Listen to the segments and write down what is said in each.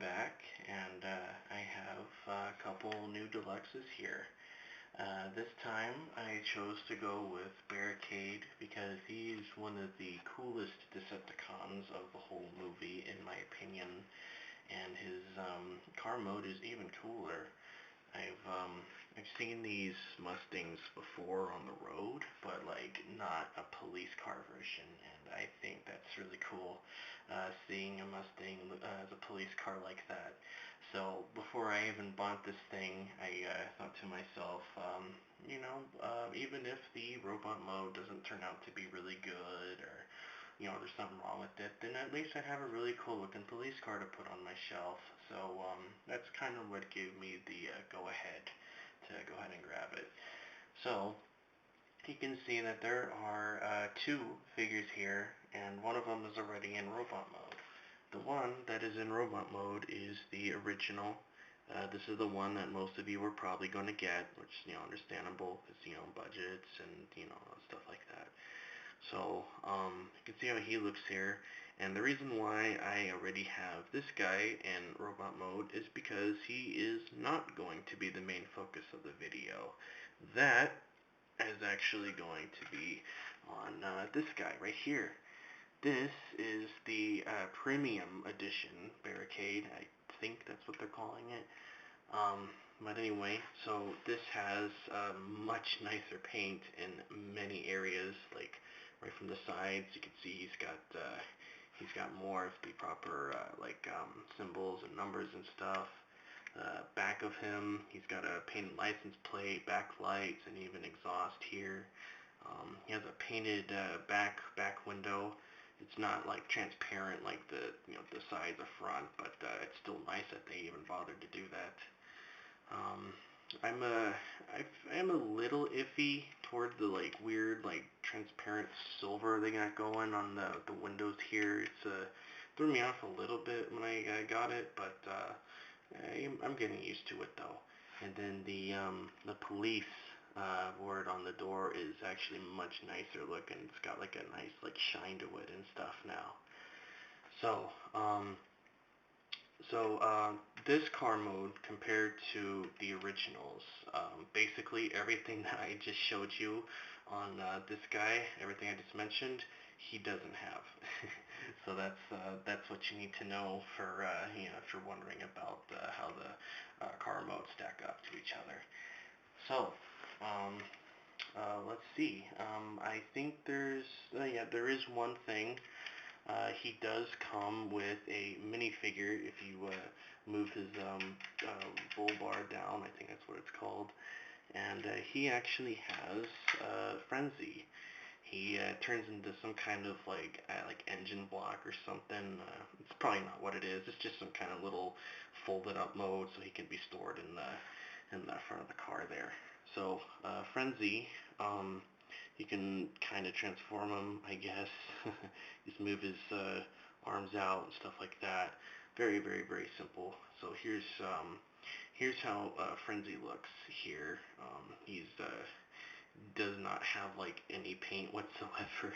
back, and I have a couple new deluxes here. This time I chose to go with Barricade because he's one of the coolest Decepticons of the whole movie, in my opinion, and his car mode is even cooler. I've seen these Mustangs before on the road, but like not a police car version, and I think that's really cool, seeing a Mustang as a police car like that. So before I even bought this thing, I thought to myself, even if the robot mode doesn't turn out to be really good, or there's something wrong with it, then at least I have a really cool looking police car to put on my shelf. So that's kind of what gave me the go ahead to go ahead and grab it. So you can see that there are two figures here, and one of them is already in robot mode. The one that is in robot mode is the original. This is the one that most of you are probably going to get, which understandable, because budgets and stuff like that. So, you can see how he looks here, and the reason why I already have this guy in robot mode is because he is not going to be the main focus of the video. That is actually going to be on this guy right here. This is the premium edition Barricade. I think that's what they're calling it. But anyway, so this has much nicer paint in many areas, like right from the sides. You can see he's got more of the proper symbols and numbers and stuff. Back of him, he's got a painted license plate, backlights, and even exhaust here. He has a painted back window. It's not like transparent like the sides or front, but it's still nice that they even bothered to do that. I am a little iffy toward the weird transparent silver they got going on the windows here. It's threw me off a little bit when I got it, but I'm getting used to it though. And then the police word on the door is actually much nicer looking. It's got like a nice shine to it and stuff now. So this car mode compared to the originals, basically everything that I just showed you on this guy, everything I just mentioned, he doesn't have. So that's what you need to know for if you're wondering about how the car modes stack up to each other. So let's see. I think there is one thing. He does come with a minifigure if you move his bull bar down. I think that's what it's called. And he actually has Frenzy. He turns into some kind of like engine block or something. It's probably not what it is. It's just some kind of little folded up mode, so he can be stored in the front of the car there. So Frenzy. You can kind of transform him, I guess. Just move his arms out and stuff like that. Very, very, very simple. So here's how Frenzy looks here. He's does not have any paint whatsoever.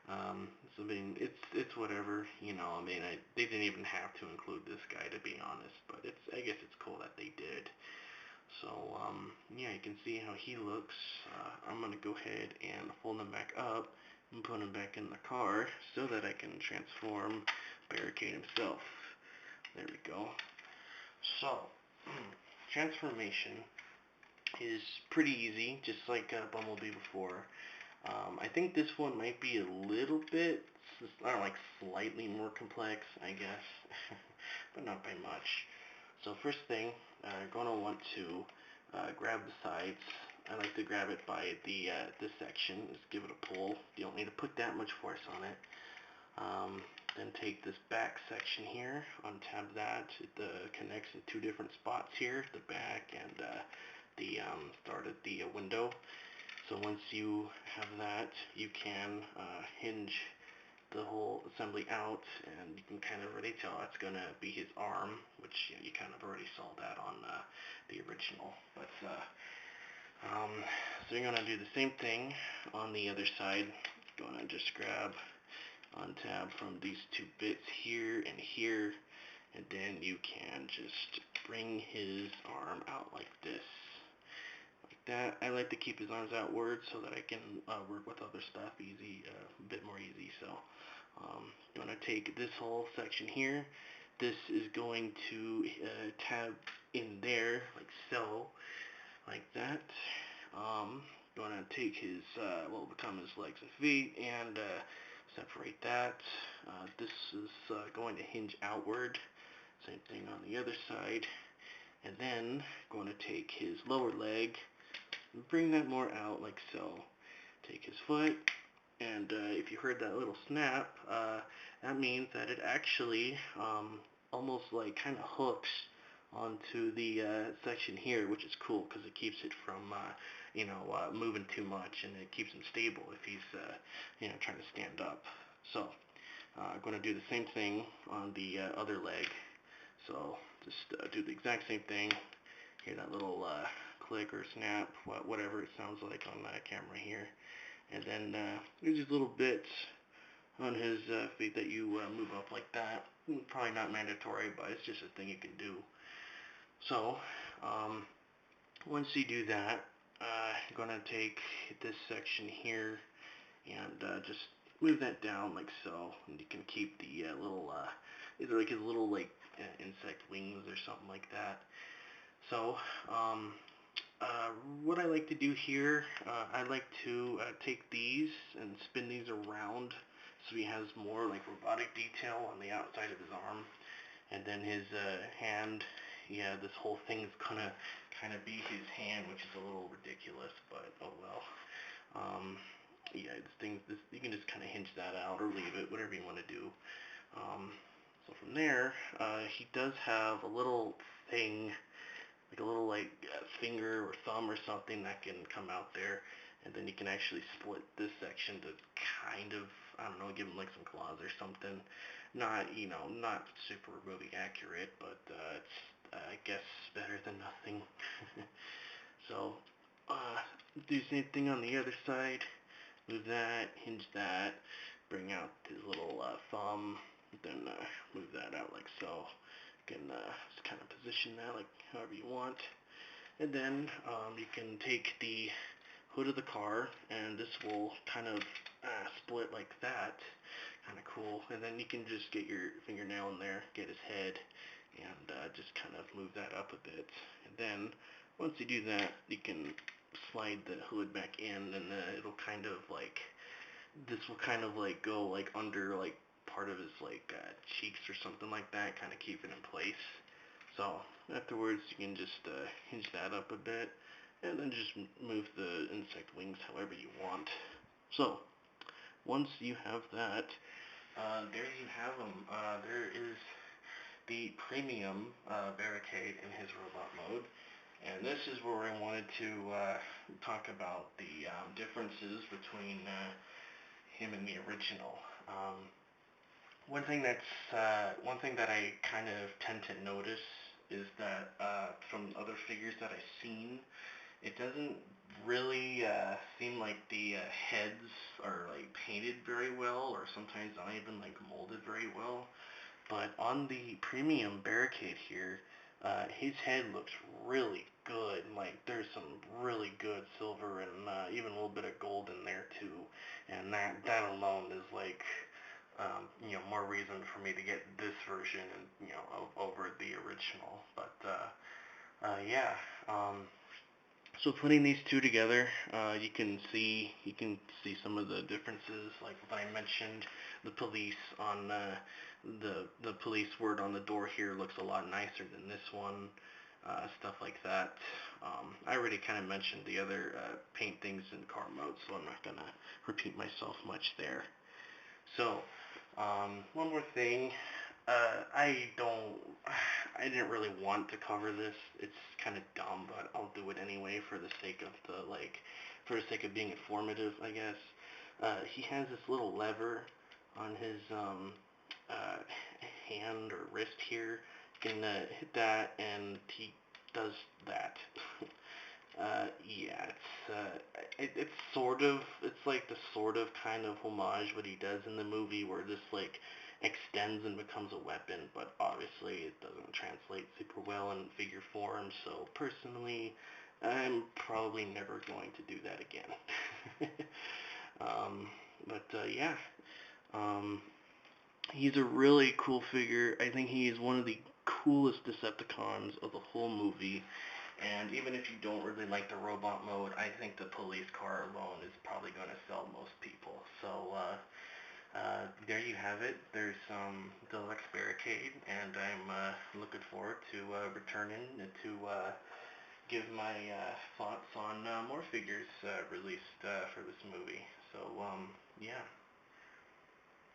So I mean, it's whatever. They didn't even have to include this guy, to be honest. But I guess it's cool that they did. So, yeah, you can see how he looks. I'm going to go ahead and fold him back up and put him back in the car so that I can transform Barricade himself. There we go. So, transformation is pretty easy, just like Bumblebee before. I think this one might be a little bit, slightly more complex, I guess, but not by much. So first thing, you're going to want to grab the sides. I like to grab it by this section. Just give it a pull. You don't need to put that much force on it. Then take this back section here, untab that. It connects in two different spots here, the back and the start at the window. So once you have that, you can hinge the whole assembly out, and you can kind of already tell it's going to be his arm, which you kind of already saw that on the original. But so you're going to do the same thing on the other side. Going to just grab, untab from these two bits here, and and then you can just bring his arm out like this. That. I like to keep his arms outward so that I can work with other stuff a bit more easy. So I'm going to take this whole section here. This is going to tab in there like so, like that. Going to take his what will become his legs and feet and separate that. This is going to hinge outward. Same thing on the other side. And then going to take his lower leg, bring that more out like so. Take his foot, and if you heard that little snap, that means that it actually almost like kind of hooks onto the section here, which is cool because it keeps it from moving too much, and it keeps him stable if he's trying to stand up. So I'm going to do the same thing on the other leg. So just do the exact same thing. Hear that little click or snap, whatever it sounds like on the camera here. And then there's these little bits on his feet that you move up like that. Probably not mandatory, but it's just a thing you can do. So once you do that, I'm going to take this section here and just move that down like so. And you can keep the little, either like his little insect wings or something like that. So, what I like to do here, I like to take these and spin these around so he has more like robotic detail on the outside of his arm. And then his hand, yeah, this whole thing's gonna kind of be his hand, which is a little ridiculous, but oh well. Yeah, you can just kind of hinge that out or leave it, whatever you want to do. So from there, he does have a little thing, like a little finger or thumb or something that can come out there, and then you can actually split this section to kind of, I don't know, give him like some claws or something. Not super movie accurate, but it's I guess better than nothing. So do the same thing on the other side. Move that, hinge that, bring out his little thumb, then move that out like so. You can just kind of position that like however you want. And then you can take the hood of the car, and this will kind of split like that. Kind of cool. And then you can just get your fingernail in there, get his head, and just kind of move that up a bit. And then once you do that, you can slide the hood back in, and it'll kind of this will kind of go under part of his cheeks or something like that, kind of keep it in place. So afterwards you can just hinge that up a bit, and then just move the insect wings however you want. So once you have that, there you have them. There is the premium Barricade in his robot mode. And this is where I wanted to talk about the differences between him and the original. One thing that I kind of tend to notice is that from other figures that I've seen, it doesn't really seem like the heads are painted very well, or sometimes not even molded very well. But on the premium Barricade here, his head looks really good. There's some really good silver and even a little bit of gold in there too. And that alone is more reason for me to get this version and over the original. But yeah. So putting these two together, you can see some of the differences, like what I mentioned. The police on the police word on the door here looks a lot nicer than this one. Stuff like that. I already kind of mentioned the other paint things in car mode, so I'm not gonna repeat myself much there. So one more thing. I didn't really want to cover this. It's kind of dumb, but I'll do it anyway for the sake of for the sake of being informative, I guess. He has this little lever on his hand or wrist here. You can hit that, and he does that. Yeah, it's like the sort of kind of homage what he does in the movie, where this extends and becomes a weapon, but obviously it doesn't translate super well in figure form, so personally, I'm probably never going to do that again. Yeah, um, he's a really cool figure. I think he is one of the coolest Decepticons of the whole movie. And even if you don't really like the robot mode, I think the police car alone is probably going to sell most people. So there you have it. There's Deluxe Barricade, and I'm looking forward to returning to give my thoughts on more figures released for this movie. So yeah.